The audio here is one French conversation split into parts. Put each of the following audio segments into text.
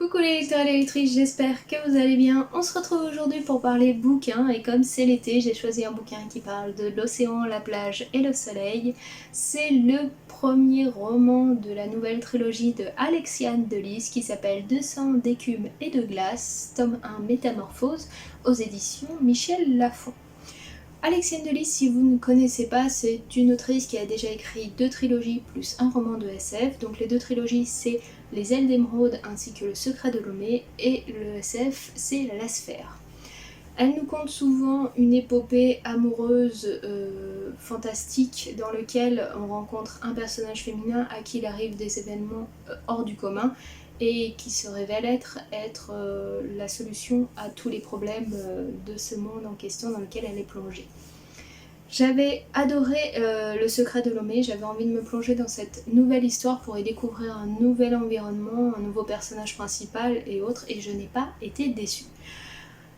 Coucou les lecteurs et les lectrices, j'espère que vous allez bien. On se retrouve aujourd'hui pour parler bouquins et comme c'est l'été, j'ai choisi un bouquin qui parle de l'océan, la plage et le soleil. C'est le premier roman de la nouvelle trilogie de Alexiane de Lys qui s'appelle 200 d'écume et de glace, tome 1 Métamorphose, aux éditions Michel Lafon. Alexiane de Lys, si vous ne connaissez pas, c'est une autrice qui a déjà écrit 2 trilogies plus un roman de SF. Donc les 2 trilogies, c'est Les Ailes d'Émeraude ainsi que Le Secret de Lomé, et le SF, c'est La Sphère. Elle nous conte souvent une épopée amoureuse fantastique dans laquelle on rencontre un personnage féminin à qui il arrive des événements hors du commun et qui se révèle être la solution à tous les problèmes de ce monde en question dans lequel elle est plongée. J'avais adoré Le Secret de Lomé, j'avais envie de me plonger dans cette nouvelle histoire pour y découvrir un nouvel environnement, un nouveau personnage principal et autres, et je n'ai pas été déçue.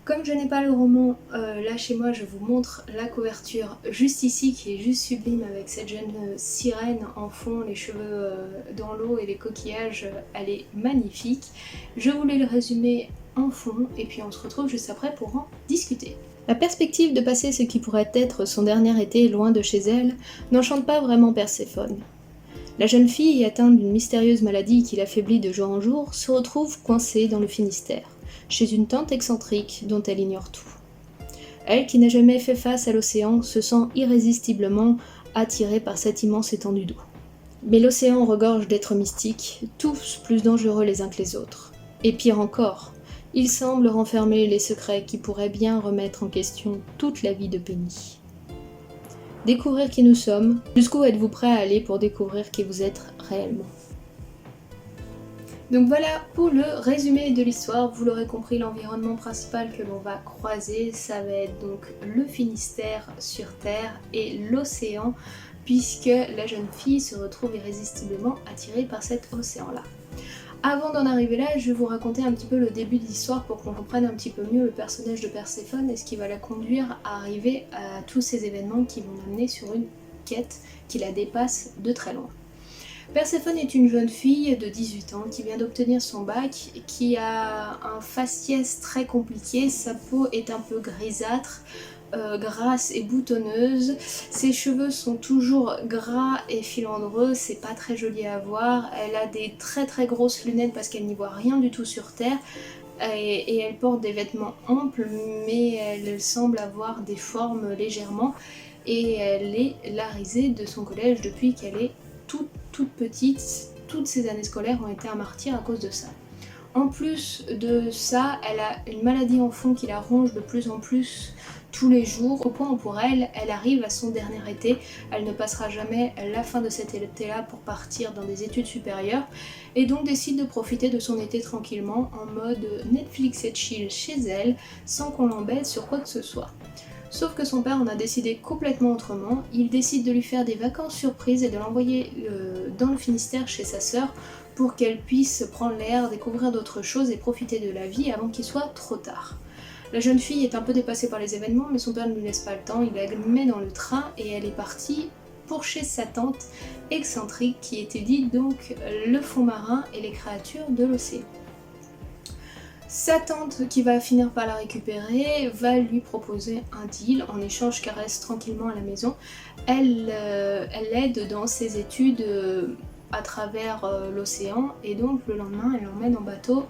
Comme je n'ai pas le roman là chez moi, je vous montre la couverture juste ici qui est juste sublime avec cette jeune sirène en fond, les cheveux dans l'eau et les coquillages, elle est magnifique. Je voulais le résumer en fond et puis on se retrouve juste après pour en discuter. La perspective de passer ce qui pourrait être son dernier été loin de chez elle n'enchante pas vraiment Perséphone. La jeune fille, atteinte d'une mystérieuse maladie qui l'affaiblit de jour en jour, se retrouve coincée dans le Finistère, chez une tante excentrique dont elle ignore tout. Elle, qui n'a jamais fait face à l'océan, se sent irrésistiblement attirée par cette immense étendue d'eau. Mais l'océan regorge d'êtres mystiques, tous plus dangereux les uns que les autres. Et pire encore, il semble renfermer les secrets qui pourraient bien remettre en question toute la vie de Penny. Découvrir qui nous sommes, jusqu'où êtes-vous prêt à aller pour découvrir qui vous êtes réellement? Donc voilà pour le résumé de l'histoire, vous l'aurez compris, l'environnement principal que l'on va croiser, ça va être donc le Finistère sur Terre et l'océan, puisque la jeune fille se retrouve irrésistiblement attirée par cet océan-là. Avant d'en arriver là, je vais vous raconter un petit peu le début de l'histoire pour qu'on comprenne un petit peu mieux le personnage de Perséphone et ce qui va la conduire à arriver à tous ces événements qui vont l'amener sur une quête qui la dépasse de très loin. Perséphone est une jeune fille de 18 ans qui vient d'obtenir son bac, qui a un faciès très compliqué, sa peau est un peu grisâtre, grasse et boutonneuse, ses cheveux sont toujours gras et filandreux, c'est pas très joli à voir, elle a des très très grosses lunettes parce qu'elle n'y voit rien du tout sur Terre, et elle porte des vêtements amples mais elle semble avoir des formes légèrement, et elle est la risée de son collège depuis qu'elle est toute petite. Toutes ses années scolaires ont été un martyr à cause de ça. En plus de ça, elle a une maladie en fond qui la ronge de plus en plus tous les jours, au point où pour elle, elle arrive à son dernier été, elle ne passera jamais la fin de cet été-là pour partir dans des études supérieures, et donc décide de profiter de son été tranquillement en mode Netflix et chill chez elle, sans qu'on l'embête sur quoi que ce soit. Sauf que son père en a décidé complètement autrement, il décide de lui faire des vacances surprises et de l'envoyer dans le Finistère chez sa sœur pour qu'elle puisse prendre l'air, découvrir d'autres choses et profiter de la vie avant qu'il soit trop tard. La jeune fille est un peu dépassée par les événements, mais son père ne lui laisse pas le temps, il la met dans le train et elle est partie pour chez sa tante excentrique qui étudie donc le fond marin et les créatures de l'océan. Sa tante, qui va finir par la récupérer, va lui proposer un deal en échange qu'elle reste tranquillement à la maison. Elle l'aide dans ses études à travers l'océan et donc le lendemain elle l'emmène en bateau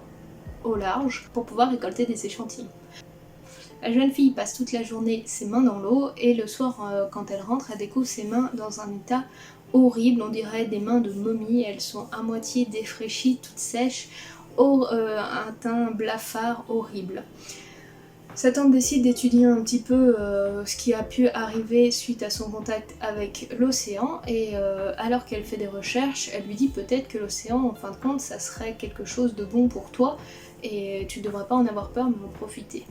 au large pour pouvoir récolter des échantillons. La jeune fille passe toute la journée ses mains dans l'eau et le soir quand elle rentre, elle découvre ses mains dans un état horrible, on dirait des mains de momie, elles sont à moitié défraîchies, toutes sèches, un teint blafard horrible. Sa tante décide d'étudier un petit peu ce qui a pu arriver suite à son contact avec l'océan et alors qu'elle fait des recherches, elle lui dit peut-être que l'océan en fin de compte ça serait quelque chose de bon pour toi et tu devrais pas en avoir peur mais en profiter.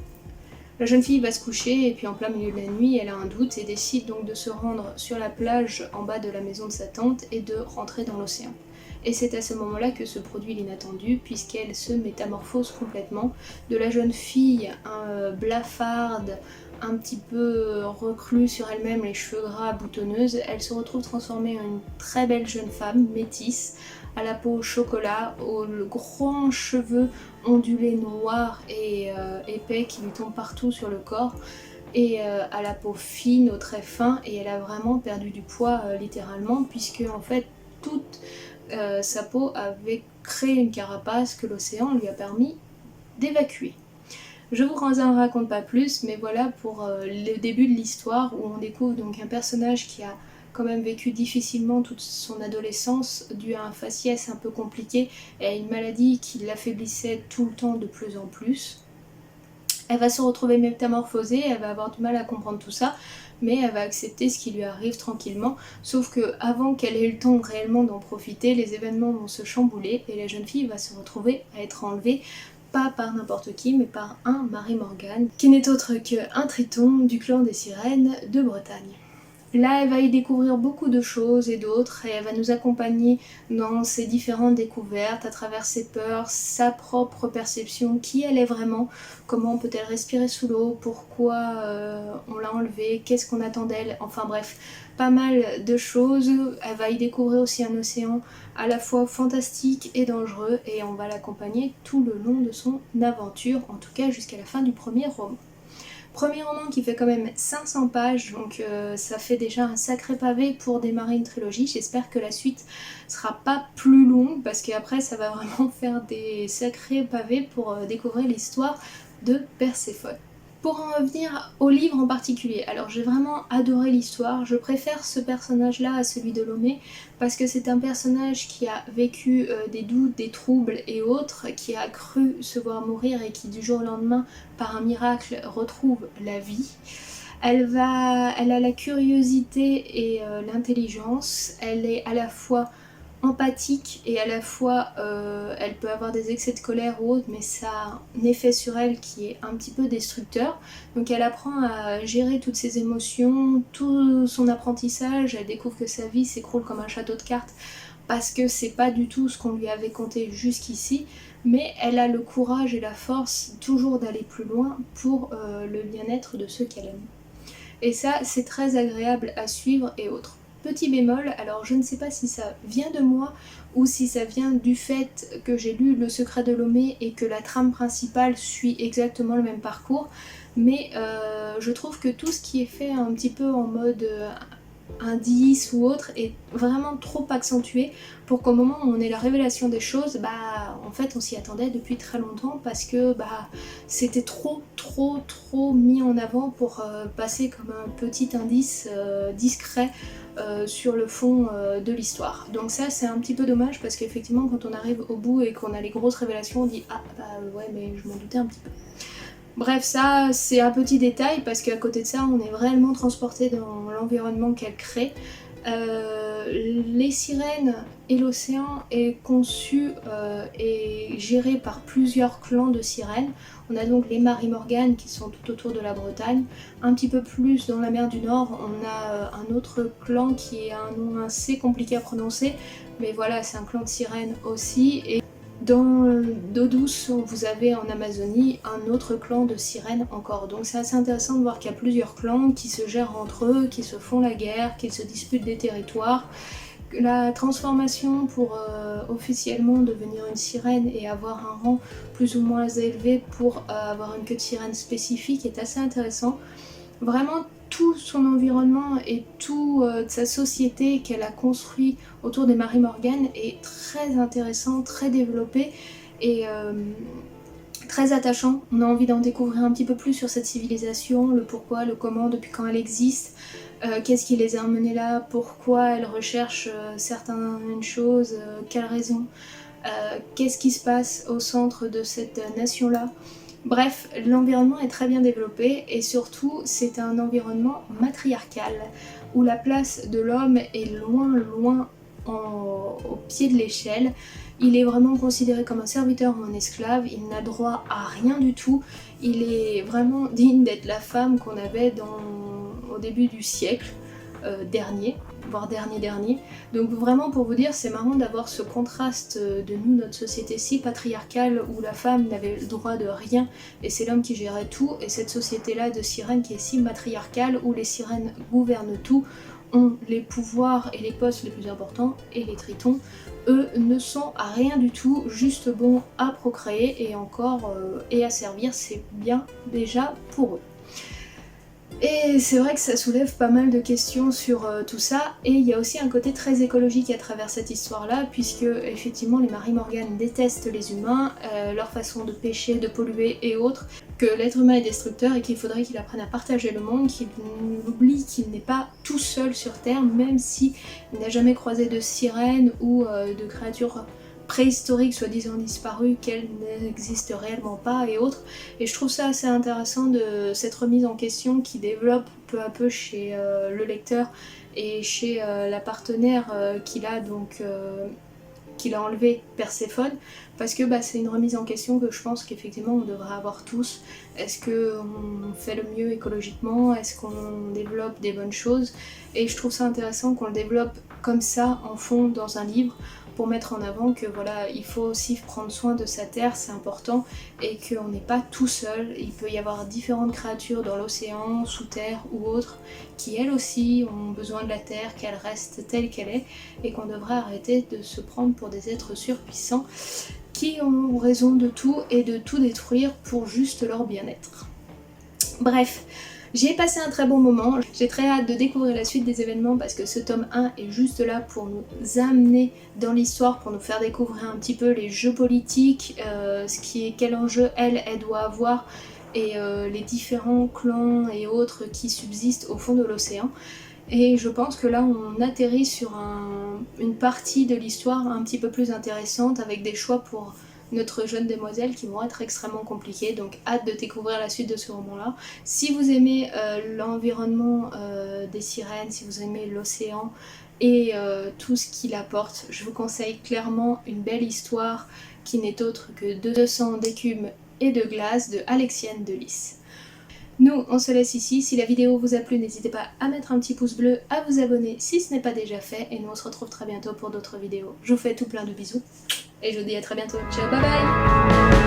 La jeune fille va se coucher et puis en plein milieu de la nuit elle a un doute et décide donc de se rendre sur la plage en bas de la maison de sa tante et de rentrer dans l'océan. Et c'est à ce moment-là que se produit l'inattendu, puisqu'elle se métamorphose complètement de la jeune fille blafarde, un petit peu reclus sur elle-même, les cheveux gras, boutonneuses, elle se retrouve transformée en une très belle jeune femme, métisse, à la peau au chocolat, aux grands cheveux ondulés noirs et épais qui lui tombent partout sur le corps, et à la peau fine, aux traits fins, et elle a vraiment perdu du poids littéralement, puisque en fait toute sa peau avait créé une carapace que l'océan lui a permis d'évacuer. Je vous en raconte pas plus, mais voilà pour le début de l'histoire où on découvre donc un personnage qui a quand même vécu difficilement toute son adolescence dû à un faciès un peu compliqué et à une maladie qui l'affaiblissait tout le temps de plus en plus. Elle va se retrouver métamorphosée, elle va avoir du mal à comprendre tout ça, mais elle va accepter ce qui lui arrive tranquillement, sauf que avant qu'elle ait eu le temps réellement d'en profiter, les événements vont se chambouler et la jeune fille va se retrouver à être enlevée pas par n'importe qui, mais par un Mary Morgan, qui n'est autre qu'un triton du clan des sirènes de Bretagne. Là, elle va y découvrir beaucoup de choses et d'autres, et elle va nous accompagner dans ses différentes découvertes, à travers ses peurs, sa propre perception, qui elle est vraiment, comment peut-elle respirer sous l'eau, pourquoi on l'a enlevée, qu'est-ce qu'on attend d'elle, enfin bref, pas mal de choses. Elle va y découvrir aussi un océan à la fois fantastique et dangereux, et on va l'accompagner tout le long de son aventure, en tout cas jusqu'à la fin du premier roman. Premier roman qui fait quand même 500 pages, donc ça fait déjà un sacré pavé pour démarrer une trilogie. J'espère que la suite sera pas plus longue parce qu'après ça va vraiment faire des sacrés pavés pour découvrir l'histoire de Perséphone. Pour en revenir au livre en particulier, alors j'ai vraiment adoré l'histoire, je préfère ce personnage-là à celui de Lomé parce que c'est un personnage qui a vécu des doutes, des troubles et autres, qui a cru se voir mourir et qui du jour au lendemain, par un miracle, retrouve la vie. Elle a la curiosité et l'intelligence, elle est à la fois empathique et à la fois elle peut avoir des excès de colère ou autre, mais ça a un effet sur elle qui est un petit peu destructeur. Donc elle apprend à gérer toutes ses émotions, tout son apprentissage, elle découvre que sa vie s'écroule comme un château de cartes parce que c'est pas du tout ce qu'on lui avait conté jusqu'ici, mais elle a le courage et la force toujours d'aller plus loin pour le bien-être de ceux qu'elle aime. Et ça, c'est très agréable à suivre et autres. Petit bémol, alors je ne sais pas si ça vient de moi ou si ça vient du fait que j'ai lu Le Secret de Lomé et que la trame principale suit exactement le même parcours, mais je trouve que tout ce qui est fait un petit peu en mode indice ou autre est vraiment trop accentué pour qu'au moment où on ait la révélation des choses, bah en fait on s'y attendait depuis très longtemps parce que bah c'était trop mis en avant pour passer comme un petit indice discret sur le fond de l'histoire. Donc ça c'est un petit peu dommage parce qu'effectivement quand on arrive au bout et qu'on a les grosses révélations on dit ah bah ouais mais je m'en doutais un petit peu. Bref, ça c'est un petit détail parce qu'à côté de ça, on est réellement transporté dans l'environnement qu'elle crée. Les sirènes et l'océan est conçu et géré par plusieurs clans de sirènes. On a donc les Mary Morgan qui sont tout autour de la Bretagne. Un petit peu plus dans la mer du Nord, on a un autre clan qui a un nom assez compliqué à prononcer, mais voilà, c'est un clan de sirènes aussi. Et dans d'eau douce, vous avez en Amazonie un autre clan de sirènes encore. Donc c'est assez intéressant de voir qu'il y a plusieurs clans qui se gèrent entre eux, qui se font la guerre, qui se disputent des territoires. La transformation pour officiellement devenir une sirène et avoir un rang plus ou moins élevé pour avoir une queue de sirène spécifique est assez intéressant. Vraiment tout son environnement et toute sa société qu'elle a construit autour des Mary Morgan est très intéressant, très développé et très attachant. On a envie d'en découvrir un petit peu plus sur cette civilisation, le pourquoi, le comment, depuis quand elle existe, qu'est-ce qui les a emmenés là, pourquoi elle recherche certaines choses, quelles raisons, qu'est-ce qui se passe au centre de cette nation-là. Bref, l'environnement est très bien développé et surtout c'est un environnement matriarcal où la place de l'homme est loin au pied de l'échelle. Il est vraiment considéré comme un serviteur ou un esclave, il n'a droit à rien du tout, il est vraiment digne d'être la femme qu'on avait au début du siècle dernier. voire dernier. Donc vraiment pour vous dire, c'est marrant d'avoir ce contraste de nous, notre société si patriarcale où la femme n'avait le droit de rien et c'est l'homme qui gérait tout, et cette société-là de sirènes qui est si matriarcale où les sirènes gouvernent tout, ont les pouvoirs et les postes les plus importants, et les tritons, eux, ne sont à rien du tout, juste bons à procréer et encore et à servir, c'est bien déjà pour eux. Et c'est vrai que ça soulève pas mal de questions sur tout ça, et il y a aussi un côté très écologique à travers cette histoire-là, puisque effectivement les Mary Morgan détestent les humains, leur façon de pêcher, de polluer et autres, que l'être humain est destructeur et qu'il faudrait qu'il apprenne à partager le monde, qu'il oublie qu'il n'est pas tout seul sur Terre, même s'il n'a jamais croisé de sirène ou de créatures préhistoriques soi-disant disparues, qu'elles n'existent réellement pas et autres. Et je trouve ça assez intéressant de cette remise en question qui développe peu à peu chez le lecteur et chez la partenaire qu'il a donc qu'il a enlevé Perséphone, parce que c'est une remise en question que je pense qu'effectivement on devrait avoir tous. Est-ce qu'on fait le mieux écologiquement? Est-ce qu'on développe des bonnes choses? Et je trouve ça intéressant qu'on le développe comme ça en fond dans un livre, pour mettre en avant que voilà, il faut aussi prendre soin de sa terre, c'est important, et qu'on n'est pas tout seul. Il peut y avoir différentes créatures dans l'océan, sous terre ou autres, qui elles aussi ont besoin de la terre, qu'elle reste telle qu'elle est, et qu'on devrait arrêter de se prendre pour des êtres surpuissants qui ont raison de tout et de tout détruire pour juste leur bien-être. Bref, j'ai passé un très bon moment, j'ai très hâte de découvrir la suite des événements parce que ce tome 1 est juste là pour nous amener dans l'histoire, pour nous faire découvrir un petit peu les jeux politiques, quel enjeu elle doit avoir, et les différents clans et autres qui subsistent au fond de l'océan. Et je pense que là on atterrit sur une partie de l'histoire un petit peu plus intéressante, avec des choix pour notre jeune demoiselle qui vont être extrêmement compliqués, donc hâte de découvrir la suite de ce roman-là. Si vous aimez l'environnement des sirènes, si vous aimez l'océan et tout ce qu'il apporte, je vous conseille clairement une belle histoire qui n'est autre que 200 d'écume et de glace de Alexiane de Lys. Nous, on se laisse ici. Si la vidéo vous a plu, n'hésitez pas à mettre un petit pouce bleu, à vous abonner si ce n'est pas déjà fait, et nous on se retrouve très bientôt pour d'autres vidéos. Je vous fais tout plein de bisous, et je vous dis à très bientôt. Ciao, bye bye!